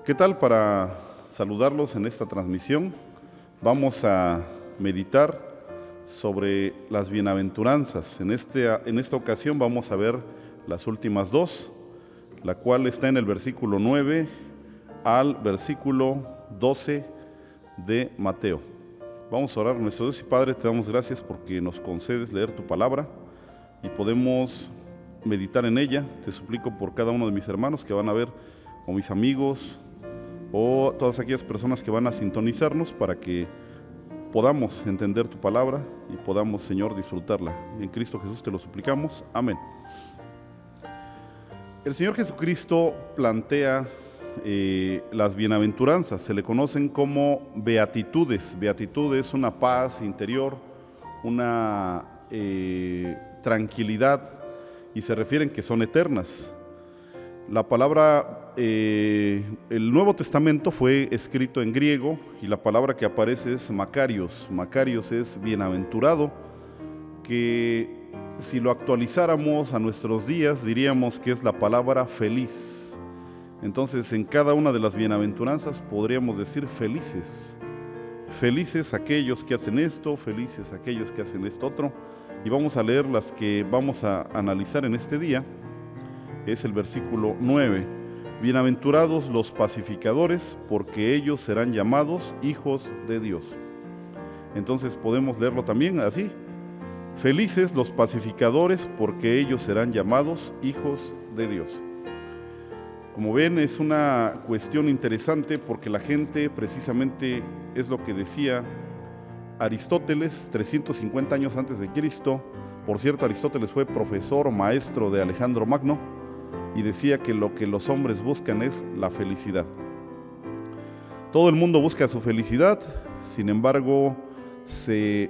¿Qué tal? Para saludarlos en esta transmisión, vamos a meditar sobre las bienaventuranzas. En esta ocasión vamos a ver las últimas dos, la cual está en el versículo 9 al versículo 12 de Mateo. Vamos a orar. Nuestro Dios y Padre, te damos gracias porque nos concedes leer tu palabra y podemos meditar en ella. Te suplico por cada uno de mis hermanos que van a ver, o mis amigos, o todas aquellas personas que van a sintonizarnos, para que podamos entender tu palabra y podamos, Señor, disfrutarla. En Cristo Jesús te lo suplicamos. Amén. El Señor Jesucristo plantea las bienaventuranzas. Se le conocen como beatitudes. Beatitud es una paz interior, una tranquilidad, y se refieren que son eternas. La palabra, el Nuevo Testamento fue escrito en griego y la palabra que aparece es Makarios. Makarios es bienaventurado, que si lo actualizáramos a nuestros días diríamos que es la palabra feliz. Entonces, en cada una de las bienaventuranzas podríamos decir felices. Felices aquellos que hacen esto, felices aquellos que hacen esto otro. Y vamos a leer las que vamos a analizar en este día. Es el versículo 9. Bienaventurados los pacificadores, porque ellos serán llamados hijos de Dios. Entonces podemos leerlo también así: felices los pacificadores, porque ellos serán llamados hijos de Dios. Como ven, es una cuestión interesante, porque la gente, precisamente, es lo que decía Aristóteles 350 años antes de Cristo. Por cierto, Aristóteles fue profesor, maestro de Alejandro Magno, y decía que lo que los hombres buscan es la felicidad. Todo el mundo busca su felicidad, sin embargo, se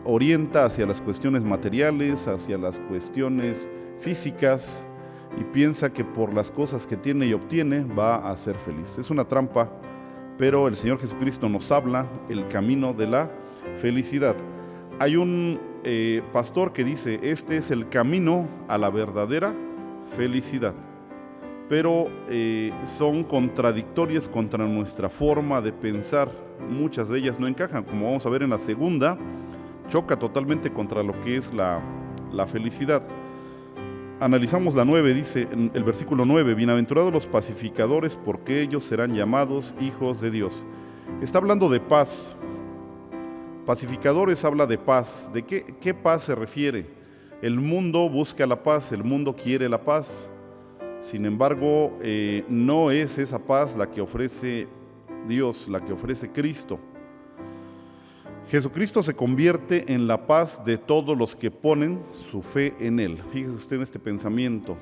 orienta hacia las cuestiones materiales, hacia las cuestiones físicas, y piensa que por las cosas que tiene y obtiene va a ser feliz. Es una trampa, pero el Señor Jesucristo nos habla el camino de la felicidad. Hay un pastor que dice: este es el camino a la verdadera felicidad, pero son contradictorias contra nuestra forma de pensar. Muchas de ellas no encajan, como vamos a ver en la segunda. Choca totalmente contra lo que es la felicidad. Analizamos la 9, dice en el versículo 9: bienaventurados los pacificadores, porque ellos serán llamados hijos de Dios. Está hablando de paz. Pacificadores habla de paz. ¿De qué paz se refiere? El mundo busca la paz, el mundo quiere la paz. Sin embargo, no es esa paz la que ofrece Dios, la que ofrece Cristo. Jesucristo se convierte en la paz de todos los que ponen su fe en Él. Fíjese usted en este pensamiento.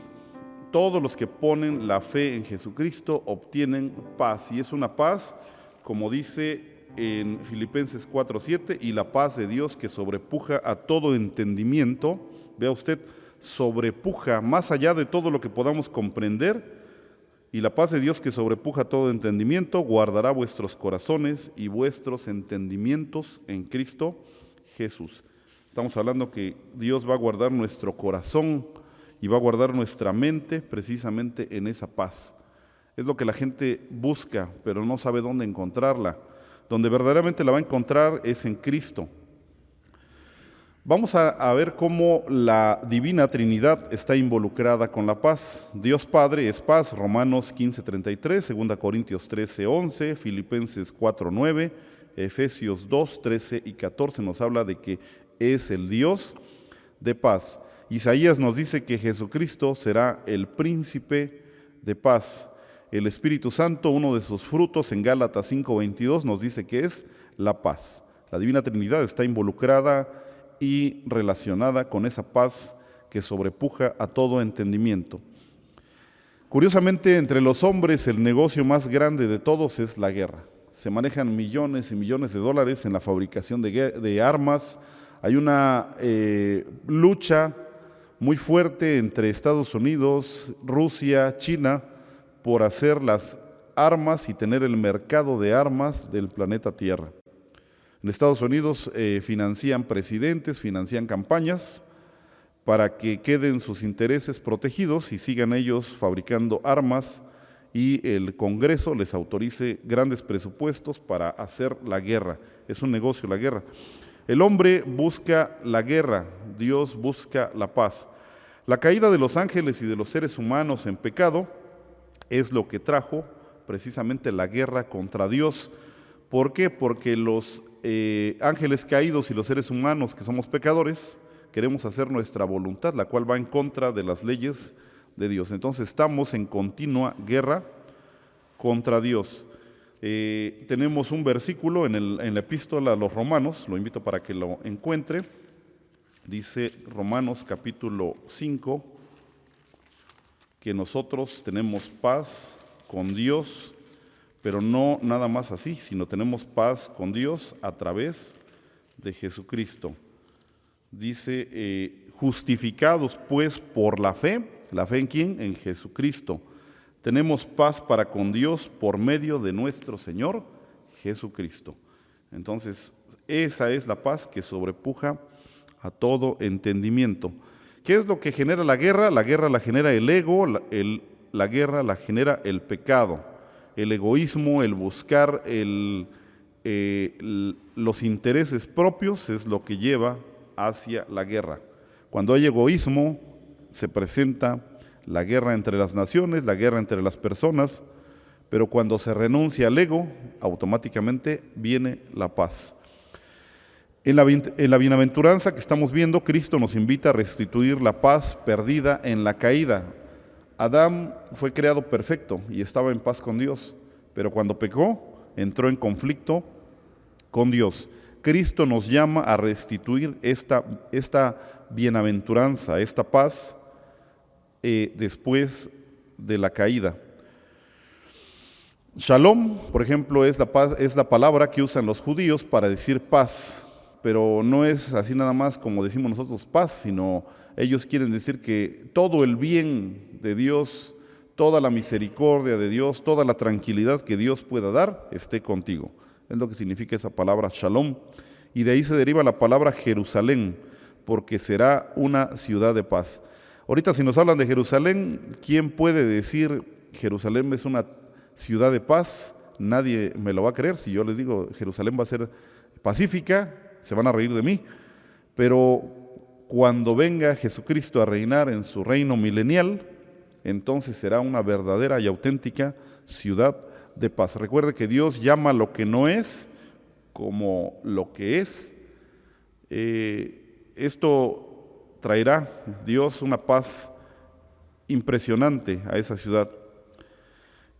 Todos los que ponen la fe en Jesucristo obtienen paz. Y es una paz, como dice en Filipenses 4:7, y la paz de Dios que sobrepuja a todo entendimiento. Vea usted, sobrepuja más allá de todo lo que podamos comprender. Y la paz de Dios que sobrepuja todo entendimiento guardará vuestros corazones y vuestros entendimientos en Cristo Jesús. Estamos hablando que Dios va a guardar nuestro corazón y va a guardar nuestra mente precisamente en esa paz. Es lo que la gente busca, pero no sabe dónde encontrarla. Donde verdaderamente la va a encontrar es en Cristo. Vamos a ver cómo la Divina Trinidad está involucrada con la paz. Dios Padre es paz, Romanos 15:33, 2 Corintios 13:11, Filipenses 4:9, Efesios 2:13 y 14 nos habla de que es el Dios de paz. Isaías nos dice que Jesucristo será el príncipe de paz. El Espíritu Santo, uno de sus frutos, en Gálatas 5:22 nos dice que es la paz. La Divina Trinidad está involucrada y relacionada con esa paz que sobrepuja a todo entendimiento. Curiosamente, entre los hombres el negocio más grande de todos es la guerra. Se manejan millones y millones de dólares en la fabricación de armas. Hay una lucha muy fuerte entre Estados Unidos, Rusia, China, por hacer las armas y tener el mercado de armas del planeta Tierra. En Estados Unidos financian presidentes, financian campañas para que queden sus intereses protegidos y sigan ellos fabricando armas y el Congreso les autorice grandes presupuestos para hacer la guerra. Es un negocio la guerra. El hombre busca la guerra, Dios busca la paz. La caída de los ángeles y de los seres humanos en pecado es lo que trajo precisamente la guerra contra Dios. ¿Por qué? Porque los ángeles caídos y los seres humanos que somos pecadores queremos hacer nuestra voluntad, la cual va en contra de las leyes de Dios. Entonces estamos en continua guerra contra Dios. Tenemos un versículo en la epístola a los Romanos, lo invito para que lo encuentre. Dice Romanos capítulo 5, que nosotros tenemos paz con Dios, pero no nada más así, sino tenemos paz con Dios a través de Jesucristo. Dice, justificados pues por la fe ¿en quién? En Jesucristo. Tenemos paz para con Dios por medio de nuestro Señor Jesucristo. Entonces, esa es la paz que sobrepuja a todo entendimiento. ¿Qué es lo que genera la guerra? La guerra la genera el ego, la guerra la genera el pecado, el egoísmo, el buscar los intereses propios es lo que lleva hacia la guerra. Cuando hay egoísmo, se presenta la guerra entre las naciones, la guerra entre las personas, pero cuando se renuncia al ego, automáticamente viene la paz. En la bienaventuranza que estamos viendo, Cristo nos invita a restituir la paz perdida en la caída. Adán fue creado perfecto y estaba en paz con Dios, pero cuando pecó, entró en conflicto con Dios. Cristo nos llama a restituir esta bienaventuranza, esta paz después de la caída. Shalom, por ejemplo, es la palabra que usan los judíos para decir paz, pero no es así nada más como decimos nosotros paz, sino ellos quieren decir que todo el bien de Dios, toda la misericordia de Dios, toda la tranquilidad que Dios pueda dar, esté contigo. Es lo que significa esa palabra shalom. Y de ahí se deriva la palabra Jerusalén, porque será una ciudad de paz. Ahorita si nos hablan de Jerusalén, ¿quién puede decir Jerusalén es una ciudad de paz? Nadie me lo va a creer. Si yo les digo Jerusalén va a ser pacífica, se van a reír de mí. Pero cuando venga Jesucristo a reinar en su reino milenial, entonces será una verdadera y auténtica ciudad de paz. Recuerde que Dios llama lo que no es como lo que es. Esto traerá Dios una paz impresionante a esa ciudad.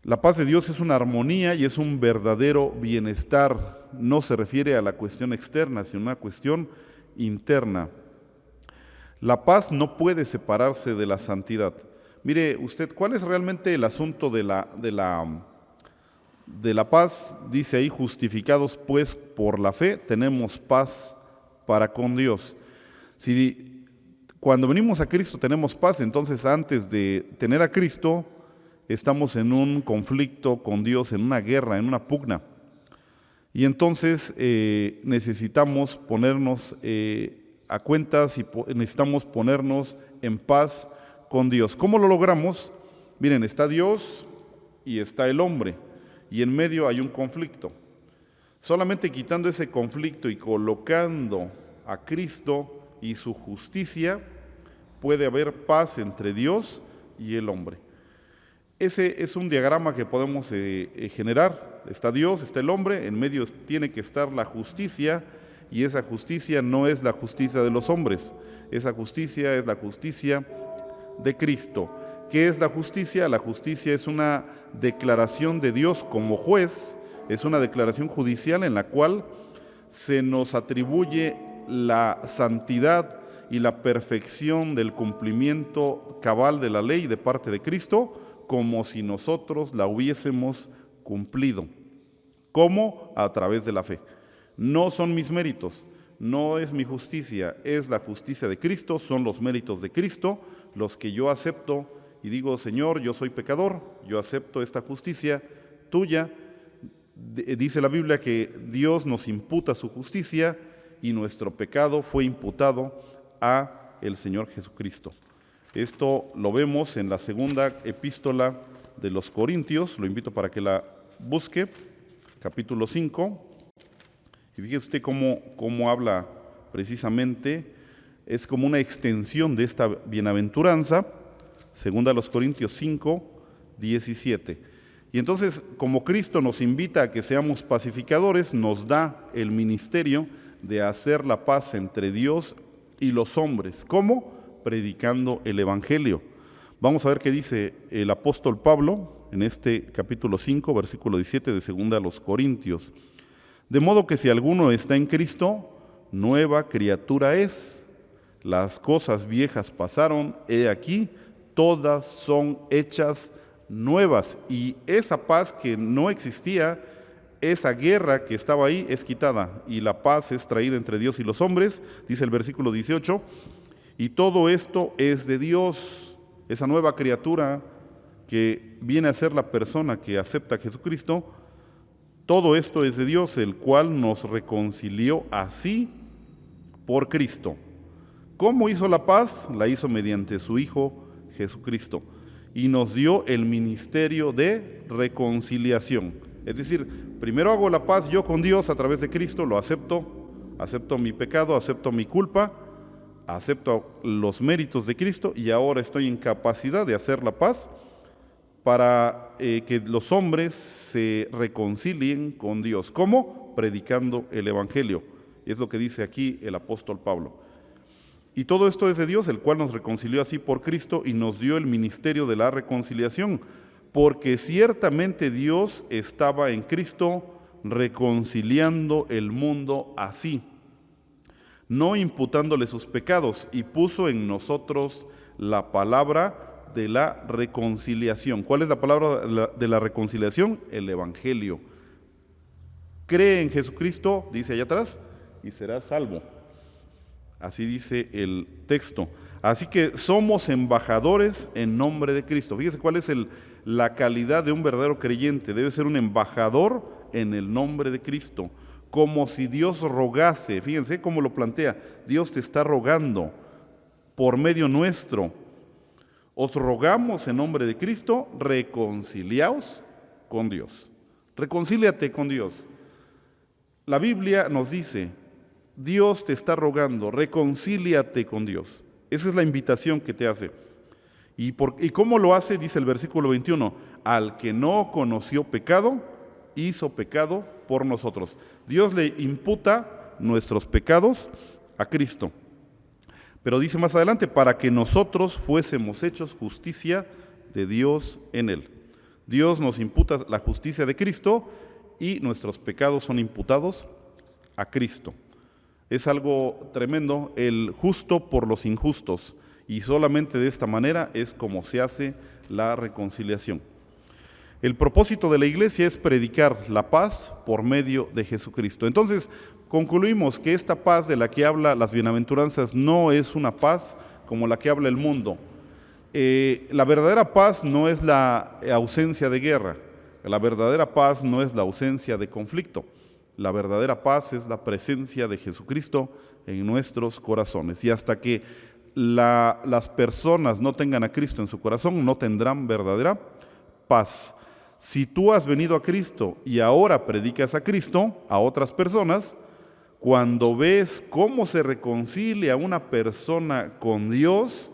La paz de Dios es una armonía y es un verdadero bienestar. No se refiere a la cuestión externa, sino a una cuestión interna. La paz no puede separarse de la santidad. Mire usted, ¿cuál es realmente el asunto de la paz? Dice ahí, justificados pues por la fe, tenemos paz para con Dios. Si cuando venimos a Cristo tenemos paz, entonces antes de tener a Cristo estamos en un conflicto con Dios, en una guerra, en una pugna. Y entonces necesitamos ponernos a cuentas y necesitamos ponernos en paz con Dios. ¿Cómo lo logramos? Miren, está Dios y está el hombre, y en medio hay un conflicto. Solamente quitando ese conflicto y colocando a Cristo y su justicia, puede haber paz entre Dios y el hombre. Ese es un diagrama que podemos generar. Está Dios, está el hombre, en medio tiene que estar la justicia, y esa justicia no es la justicia de los hombres, esa justicia es la justicia de Cristo. ¿Qué es la justicia? La justicia es una declaración de Dios como juez, es una declaración judicial en la cual se nos atribuye la santidad y la perfección del cumplimiento cabal de la ley de parte de Cristo, como si nosotros la hubiésemos cumplido. ¿Cómo? A través de la fe. No son mis méritos, no es mi justicia, es la justicia de Cristo, son los méritos de Cristo los que yo acepto y digo, Señor, yo soy pecador, yo acepto esta justicia tuya. Dice la Biblia que Dios nos imputa su justicia y nuestro pecado fue imputado a el Señor Jesucristo. Esto lo vemos en la segunda epístola de los Corintios, lo invito para que la busque, capítulo 5, y fíjese usted cómo habla precisamente, es como una extensión de esta bienaventuranza, segunda a los Corintios 5, 17. Y entonces, como Cristo nos invita a que seamos pacificadores, nos da el ministerio de hacer la paz entre Dios y los hombres. ¿Cómo? Predicando el Evangelio. Vamos a ver qué dice el apóstol Pablo en este capítulo 5, versículo 17 de segunda a los Corintios. De modo que si alguno está en Cristo, nueva criatura es. Las cosas viejas pasaron, he aquí, todas son hechas nuevas. Y esa paz que no existía, esa guerra que estaba ahí, es quitada. Y la paz es traída entre Dios y los hombres, dice el versículo 18. Y todo esto es de Dios, esa nueva criatura que viene a ser la persona que acepta a Jesucristo. Todo esto es de Dios, el cual nos reconcilió así por Cristo. ¿Cómo hizo la paz? La hizo mediante su Hijo Jesucristo. Y nos dio el ministerio de reconciliación. Es decir, primero hago la paz yo con Dios a través de Cristo, lo acepto mi pecado, acepto mi culpa, acepto los méritos de Cristo y ahora estoy en capacidad de hacer la paz para que los hombres se reconcilien con Dios. ¿Cómo? Predicando el Evangelio. Y es lo que dice aquí el apóstol Pablo. Y todo esto es de Dios, el cual nos reconcilió así por Cristo y nos dio el ministerio de la reconciliación, porque ciertamente Dios estaba en Cristo reconciliando el mundo así, no imputándole sus pecados, y puso en nosotros la palabra de la reconciliación. ¿Cuál es la palabra de la reconciliación? El Evangelio. Cree en Jesucristo, dice allá atrás, y serás salvo. Así dice el texto. Así que somos embajadores en nombre de Cristo. Fíjese cuál es la calidad de un verdadero creyente. Debe ser un embajador en el nombre de Cristo. Como si Dios rogase. Fíjense cómo lo plantea. Dios te está rogando por medio nuestro. Os rogamos en nombre de Cristo, reconciliaos con Dios. Reconcíliate con Dios. La Biblia nos dice, Dios te está rogando, reconcíliate con Dios. Esa es la invitación que te hace. ¿Y cómo lo hace? Dice el versículo 21, al que no conoció pecado, hizo pecado por nosotros. Dios le imputa nuestros pecados a Cristo. Pero dice más adelante, para que nosotros fuésemos hechos justicia de Dios en él. Dios nos imputa la justicia de Cristo y nuestros pecados son imputados a Cristo. Es algo tremendo, el justo por los injustos, y solamente de esta manera es como se hace la reconciliación. El propósito de la iglesia es predicar la paz por medio de Jesucristo. Entonces, concluimos que esta paz de la que habla las bienaventuranzas no es una paz como la que habla el mundo. La verdadera paz no es la ausencia de guerra, la verdadera paz no es la ausencia de conflicto. La verdadera paz es la presencia de Jesucristo en nuestros corazones. Y hasta que las personas no tengan a Cristo en su corazón, no tendrán verdadera paz. Si tú has venido a Cristo y ahora predicas a Cristo a otras personas, cuando ves cómo se reconcilia una persona con Dios,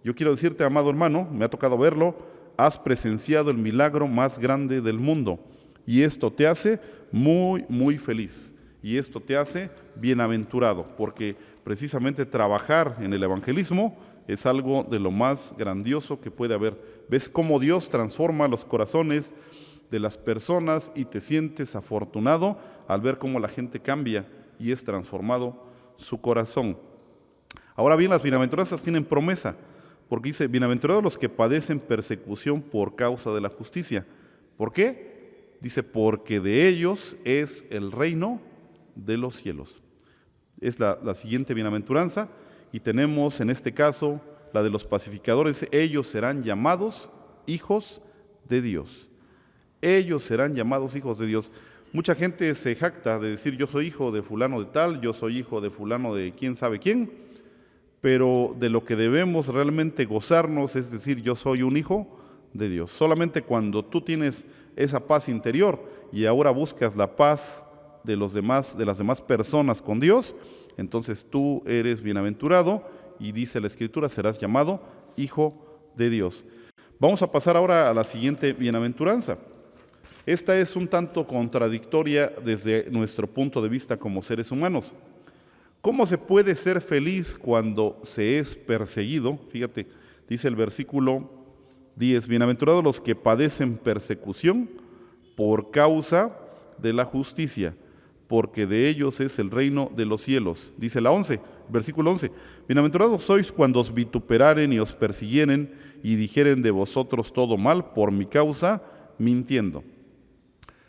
yo quiero decirte, amado hermano, me ha tocado verlo, has presenciado el milagro más grande del mundo. Y esto te hace muy, muy feliz. Y esto te hace bienaventurado, porque precisamente trabajar en el evangelismo es algo de lo más grandioso que puede haber. Ves cómo Dios transforma los corazones de las personas y te sientes afortunado al ver cómo la gente cambia y es transformado su corazón. Ahora bien, las bienaventuranzas tienen promesa, porque dice, bienaventurados los que padecen persecución por causa de la justicia. ¿Por qué? Dice, porque de ellos es el reino de los cielos. Es la siguiente bienaventuranza, y tenemos en este caso la de los pacificadores. Ellos serán llamados hijos de Dios. Ellos serán llamados hijos de Dios. Mucha gente se jacta de decir, yo soy hijo de fulano de tal, yo soy hijo de fulano de quién sabe quién, pero de lo que debemos realmente gozarnos es decir, yo soy un hijo de Dios. Solamente cuando tú tienes esa paz interior y ahora buscas la paz de las demás personas con Dios, entonces tú eres bienaventurado y dice la Escritura, serás llamado hijo de Dios. Vamos a pasar ahora a la siguiente bienaventuranza. Esta es un tanto contradictoria desde nuestro punto de vista como seres humanos. ¿Cómo se puede ser feliz cuando se es perseguido? Fíjate, dice el versículo 10, bienaventurados los que padecen persecución por causa de la justicia, porque de ellos es el reino de los cielos. Dice versículo 11, bienaventurados sois cuando os vituperaren y os persiguieren y dijeren de vosotros todo mal por mi causa, mintiendo.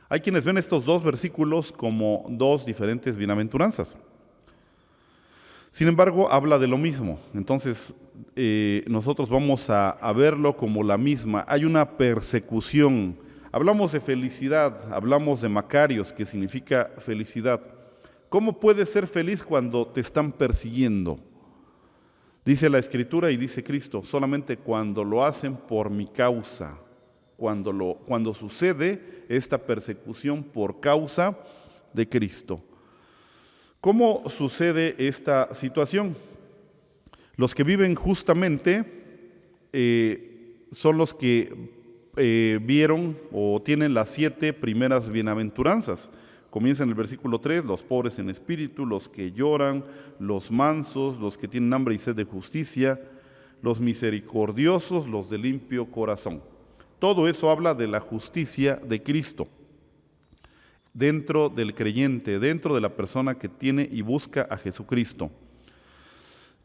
Hay quienes ven estos dos versículos como dos diferentes bienaventuranzas. Sin embargo, habla de lo mismo. Entonces, nosotros vamos a verlo como la misma. Hay una persecución. Hablamos de felicidad, hablamos de Macarios, que significa felicidad. ¿Cómo puedes ser feliz cuando te están persiguiendo? Dice la Escritura y dice Cristo, solamente cuando lo hacen por mi causa. Cuando sucede esta persecución por causa de Cristo. ¿Cómo sucede esta situación? Los que viven justamente son los que vieron o tienen las 7 primeras bienaventuranzas. Comienza en el versículo 3, los pobres en espíritu, los que lloran, los mansos, los que tienen hambre y sed de justicia, los misericordiosos, los de limpio corazón. Todo eso habla de la justicia de Cristo dentro del creyente, dentro de la persona que tiene y busca a Jesucristo.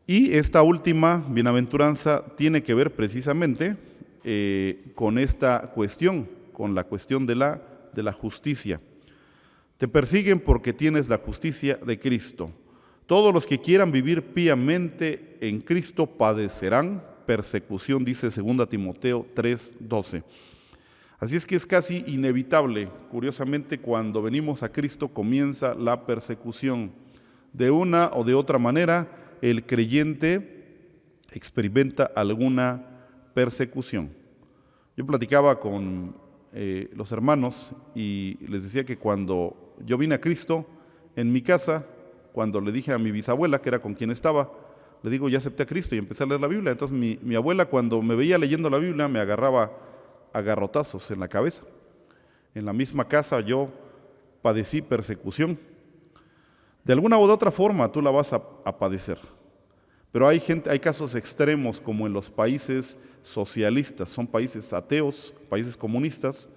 Y esta última bienaventuranza tiene que ver precisamente con esta cuestión, con la cuestión de la justicia. Te persiguen porque tienes la justicia de Cristo. Todos los que quieran vivir piamente en Cristo padecerán persecución, dice 2 Timoteo 3:12. Así es que es casi inevitable, curiosamente, cuando venimos a Cristo comienza la persecución. De una o de otra manera, el creyente experimenta alguna persecución. Yo platicaba con los hermanos y les decía que cuando yo vine a Cristo, en mi casa, cuando le dije a mi bisabuela, que era con quien estaba, le digo, ya acepté a Cristo y empecé a leer la Biblia. Entonces mi abuela, cuando me veía leyendo la Biblia, me agarraba a garrotazos en la cabeza. En la misma casa yo padecí persecución. De alguna u otra forma tú la vas a padecer. Pero hay casos extremos como en los países socialistas, son países ateos, países comunistas,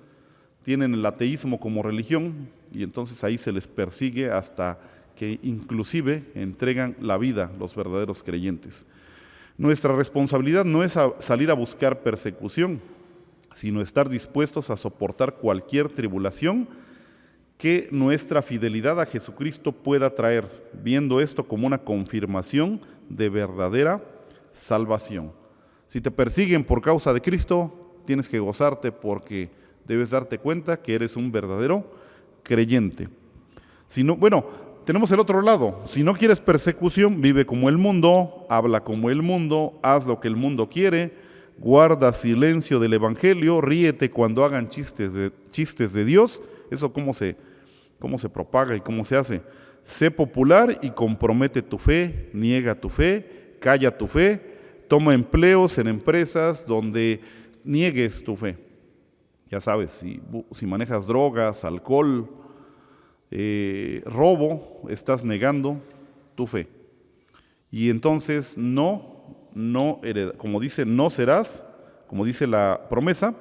tienen el ateísmo como religión y entonces ahí se les persigue hasta que inclusive entregan la vida los verdaderos creyentes. Nuestra responsabilidad no es salir a buscar persecución, sino estar dispuestos a soportar cualquier tribulación que nuestra fidelidad a Jesucristo pueda traer, viendo esto como una confirmación de verdadera salvación. Si te persiguen por causa de Cristo, tienes que gozarte porque debes darte cuenta que eres un verdadero creyente. Si no, tenemos el otro lado. Si no quieres persecución, vive como el mundo, habla como el mundo, haz lo que el mundo quiere, guarda silencio del evangelio, ríete cuando hagan chistes de Dios. Eso cómo se propaga y cómo se hace. Sé popular y compromete tu fe, niega tu fe, calla tu fe, toma empleos en empresas donde niegues tu fe. Ya sabes, si manejas drogas, alcohol, robo, estás negando tu fe. Y entonces como dice, no serás, como dice la promesa,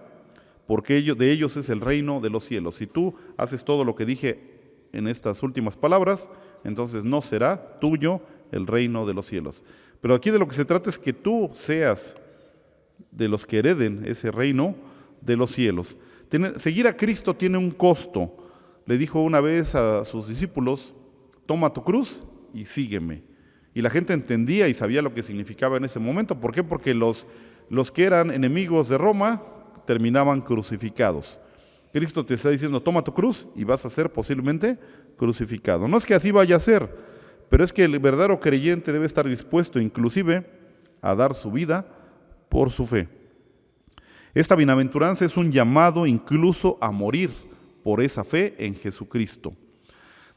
porque de ellos es el reino de los cielos. Si tú haces todo lo que dije en estas últimas palabras, entonces no será tuyo el reino de los cielos. Pero aquí de lo que se trata es que tú seas de los que hereden ese reino de los cielos. Seguir a Cristo tiene un costo. Le dijo una vez a sus discípulos, toma tu cruz y sígueme. Y la gente entendía y sabía lo que significaba en ese momento. ¿Por qué? Porque los que eran enemigos de Roma terminaban crucificados. Cristo te está diciendo, toma tu cruz y vas a ser posiblemente crucificado. No es que así vaya a ser, pero es que el verdadero creyente debe estar dispuesto inclusive a dar su vida por su fe. Esta bienaventuranza es un llamado incluso a morir por esa fe en Jesucristo.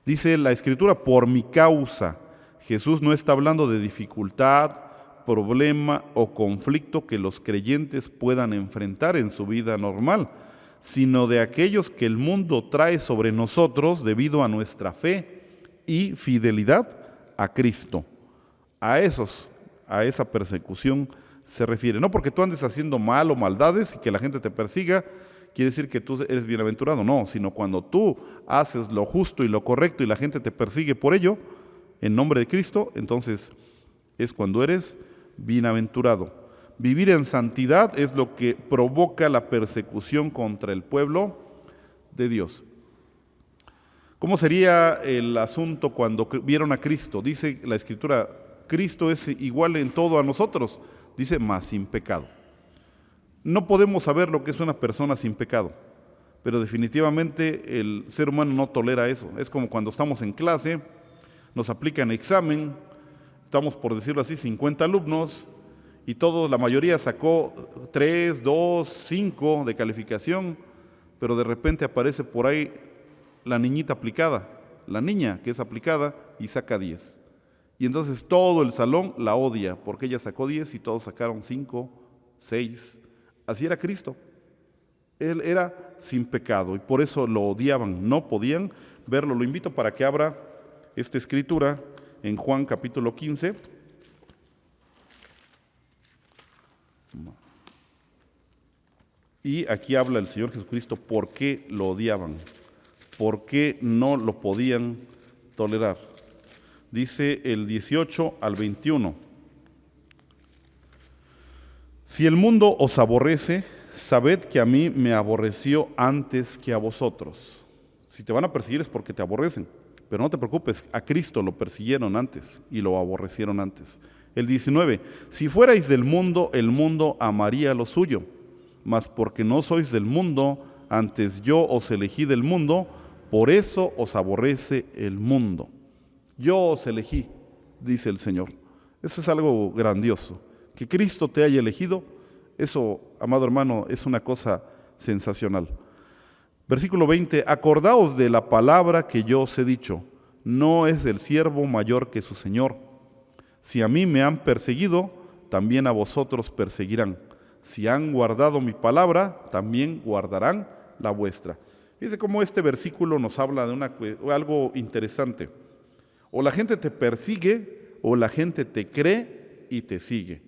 Dice la Escritura, por mi causa. Jesús no está hablando de dificultad, problema o conflicto que los creyentes puedan enfrentar en su vida normal, sino de aquellos que el mundo trae sobre nosotros debido a nuestra fe y fidelidad a Cristo. A esa persecución se refiere. No porque tú andes haciendo mal o maldades y que la gente te persiga, quiere decir que tú eres bienaventurado. No, sino cuando tú haces lo justo y lo correcto y la gente te persigue por ello, en nombre de Cristo, entonces es cuando eres bienaventurado. Vivir en santidad es lo que provoca la persecución contra el pueblo de Dios. ¿Cómo sería el asunto cuando vieron a Cristo? Dice la Escritura, Cristo es igual en todo a nosotros. Dice, mas sin pecado. No podemos saber lo que es una persona sin pecado, pero definitivamente el ser humano no tolera eso. Es como cuando estamos en clase, nos aplican examen, estamos por decirlo así, 50 alumnos, y la mayoría sacó 3, 2, 5 de calificación, pero de repente aparece por ahí la niñita aplicada, la niña que es aplicada y saca 10. Y entonces todo el salón la odia porque ella sacó 10 y todos sacaron 5, 6. Así era Cristo. Él era sin pecado y por eso lo odiaban, no podían verlo. Lo invito para que abra esta escritura en Juan capítulo 15. Y aquí habla el Señor Jesucristo por qué lo odiaban, por qué no lo podían tolerar. Dice el 18 al 21. Si el mundo os aborrece, sabed que a mí me aborreció antes que a vosotros. Si te van a perseguir es porque te aborrecen, pero no te preocupes, a Cristo lo persiguieron antes y lo aborrecieron antes. El 19, si fuerais del mundo, el mundo amaría lo suyo, mas porque no sois del mundo, antes yo os elegí del mundo, por eso os aborrece el mundo. Yo os elegí, dice el Señor. Eso es algo grandioso. Que Cristo te haya elegido, eso, amado hermano, es una cosa sensacional. Versículo 20, acordaos de la palabra que yo os he dicho, no es el siervo mayor que su Señor. Si a mí me han perseguido, también a vosotros perseguirán. Si han guardado mi palabra, también guardarán la vuestra. Fíjense cómo este versículo nos habla de algo interesante. O la gente te persigue, o la gente te cree y te sigue.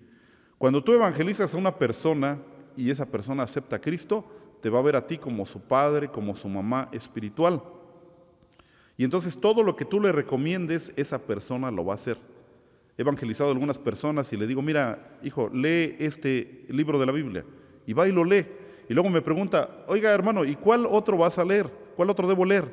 Cuando tú evangelizas a una persona y esa persona acepta a Cristo, te va a ver a ti como su padre, como su mamá espiritual. Y entonces todo lo que tú le recomiendes, esa persona lo va a hacer. He evangelizado a algunas personas y le digo, mira, hijo, lee este libro de la Biblia. Y va y lo lee. Y luego me pregunta, oiga hermano, ¿y cuál otro vas a leer? ¿Cuál otro debo leer?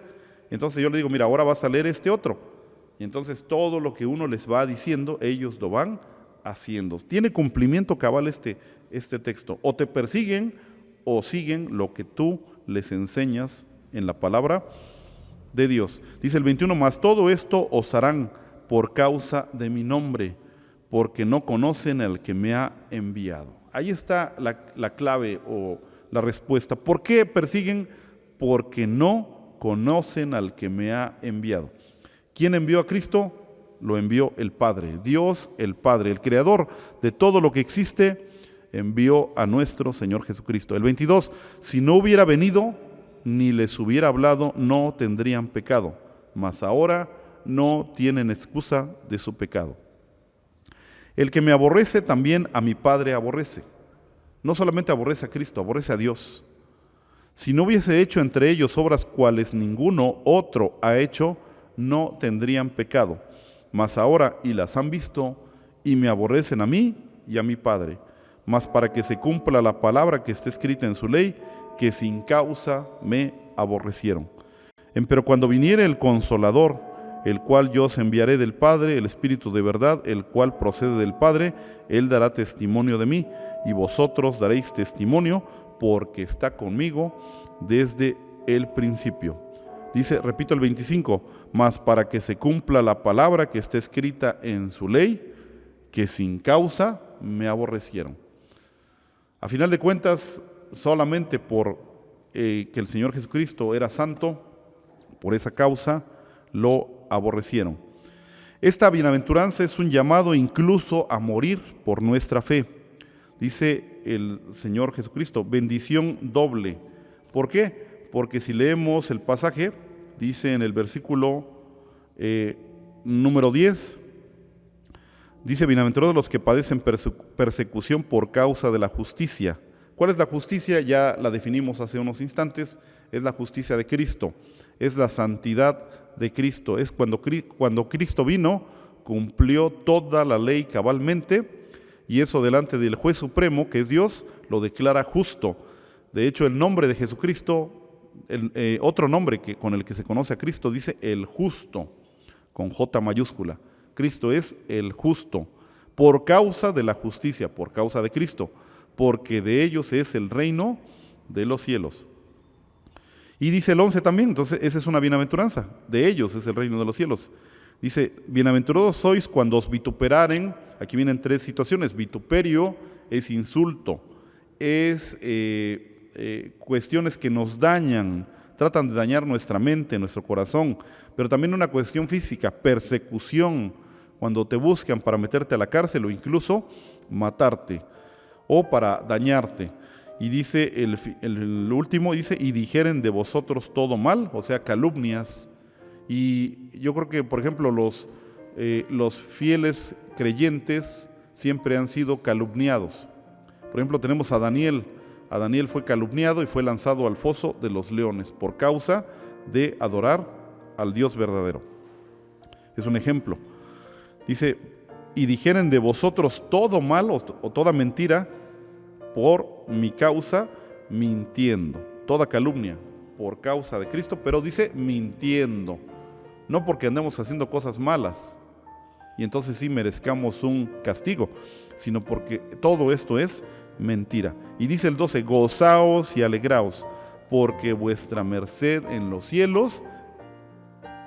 Entonces yo le digo, mira, ahora vas a leer este otro. Y entonces todo lo que uno les va diciendo, ellos lo van haciendo. Tiene cumplimiento cabal este texto. O te persiguen o siguen lo que tú les enseñas en la palabra de Dios. Dice el 21, mas todo esto os harán por causa de mi nombre, porque no conocen al que me ha enviado. Ahí está la clave o la respuesta. ¿Por qué persiguen? Porque no conocen al que me ha enviado. ¿Quién envió a Cristo? Lo envió el Padre. Dios, el Padre, el Creador de todo lo que existe, envió a nuestro Señor Jesucristo. El 22, si no hubiera venido, ni les hubiera hablado, no tendrían pecado. Mas ahora no tienen excusa de su pecado. El que me aborrece, también a mi Padre aborrece. No solamente aborrece a Cristo, aborrece a Dios. Si no hubiese hecho entre ellos obras cuales ninguno otro ha hecho, no tendrían pecado. Mas ahora y las han visto y me aborrecen a mí y a mi Padre. Mas para que se cumpla la palabra que está escrita en su ley, que sin causa me aborrecieron. Pero cuando viniere el Consolador, el cual yo os enviaré del Padre, el Espíritu de verdad, el cual procede del Padre, Él dará testimonio de mí, y vosotros daréis testimonio, porque está conmigo desde el principio. Dice, repito el 25, mas para que se cumpla la palabra que está escrita en su ley, que sin causa me aborrecieron. A final de cuentas, solamente por que el Señor Jesucristo era santo, por esa causa lo aborrecieron. Esta bienaventuranza es un llamado incluso a morir por nuestra fe. Dice el Señor Jesucristo, bendición doble. ¿Por qué? Porque si leemos el pasaje, dice en el versículo número 10, dice, bienaventurados los que padecen persecución por causa de la justicia. ¿Cuál es la justicia? Ya la definimos hace unos instantes, es la justicia de Cristo, es la santidad de Cristo, es cuando Cristo vino, cumplió toda la ley cabalmente, y eso delante del juez supremo, que es Dios, lo declara justo. De hecho, el nombre de Jesucristo, otro nombre con el que se conoce a Cristo, dice el justo, con J mayúscula. Cristo es el justo, por causa de la justicia, por causa de Cristo, porque de ellos es el reino de los cielos. Y dice el 11 también, entonces esa es una bienaventuranza, de ellos es el reino de los cielos. Dice, bienaventurados sois cuando os vituperaren. Aquí vienen tres situaciones. Vituperio es insulto, es cuestiones que nos dañan, tratan de dañar nuestra mente, nuestro corazón, pero también una cuestión física, persecución, cuando te buscan para meterte a la cárcel o incluso matarte o para dañarte. Y dice el último, dice, y dijeren de vosotros todo mal, o sea, calumnias. Y yo creo que, por ejemplo, los fieles creyentes siempre han sido calumniados. Por ejemplo, tenemos a Daniel. A Daniel fue calumniado y fue lanzado al foso de los leones por causa de adorar al Dios verdadero. Es un ejemplo. Dice, y dijeren de vosotros todo mal o toda mentira por mi causa, mintiendo. Toda calumnia por causa de Cristo, pero dice mintiendo. No porque andemos haciendo cosas malas y entonces sí merezcamos un castigo, sino porque todo esto es mentira. Y dice el 12, gozaos y alegraos, porque vuestra merced en los cielos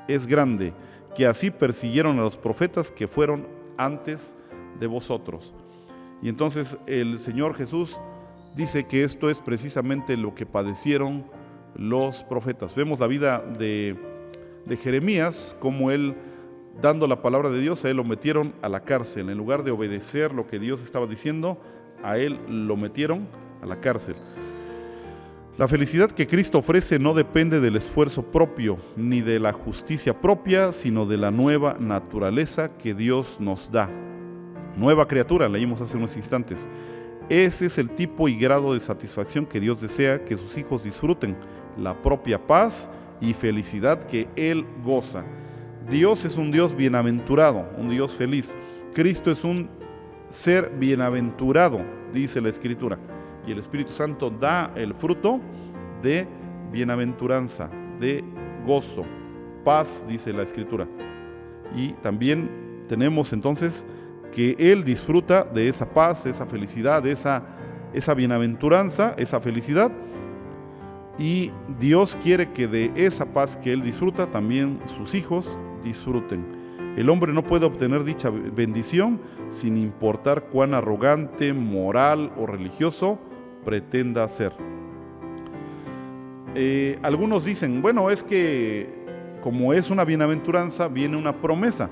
es grande, que así persiguieron a los profetas que fueron antes de vosotros. Y entonces el Señor Jesús dice que esto es precisamente lo que padecieron los profetas. Vemos la vida de Jeremías, como él, dando la palabra de Dios, a él lo metieron a la cárcel. En lugar de obedecer lo que Dios estaba diciendo, a él lo metieron a la cárcel. La felicidad que Cristo ofrece no depende del esfuerzo propio ni de la justicia propia, sino de la nueva naturaleza que Dios nos da. Nueva criatura, leímos hace unos instantes. Ese es el tipo y grado de satisfacción que Dios desea que sus hijos disfruten, la propia paz y felicidad que Él goza. Dios es un Dios bienaventurado, un Dios feliz. Cristo es un ser bienaventurado, dice la Escritura. Y el Espíritu Santo da el fruto de bienaventuranza, de gozo, paz, dice la Escritura. Y también tenemos entonces que Él disfruta de esa paz, esa felicidad, de esa bienaventuranza, esa felicidad. Y Dios quiere que de esa paz que Él disfruta, también sus hijos disfruten. El hombre no puede obtener dicha bendición sin importar cuán arrogante, moral o religioso pretenda ser. Algunos dicen, bueno, es que como es una bienaventuranza, viene una promesa.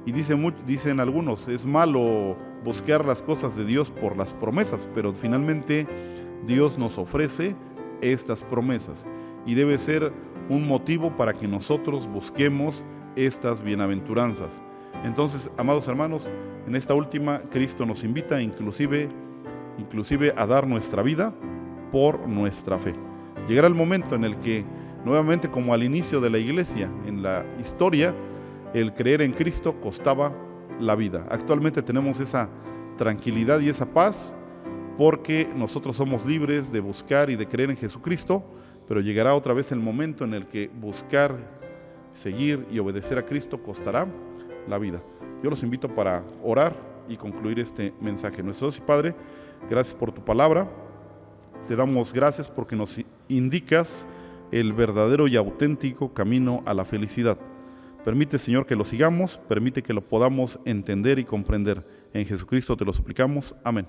Y dicen algunos, es malo buscar las cosas de Dios por las promesas, pero finalmente Dios nos ofrece estas promesas y debe ser un motivo para que nosotros busquemos estas bienaventuranzas. Entonces, amados hermanos, en esta última, Cristo nos invita inclusive a dar nuestra vida por nuestra fe. Llegará el momento en el que, nuevamente como al inicio de la iglesia, en la historia, el creer en Cristo costaba la vida. Actualmente tenemos esa tranquilidad y esa paz porque nosotros somos libres de buscar y de creer en Jesucristo, pero llegará otra vez el momento en el que buscar, seguir y obedecer a Cristo costará la vida. Yo los invito para orar y concluir este mensaje. Nuestro Dios y Padre, gracias por tu palabra. Te damos gracias porque nos indicas el verdadero y auténtico camino a la felicidad. Permite, Señor, que lo sigamos, permite que lo podamos entender y comprender. En Jesucristo te lo suplicamos. Amén.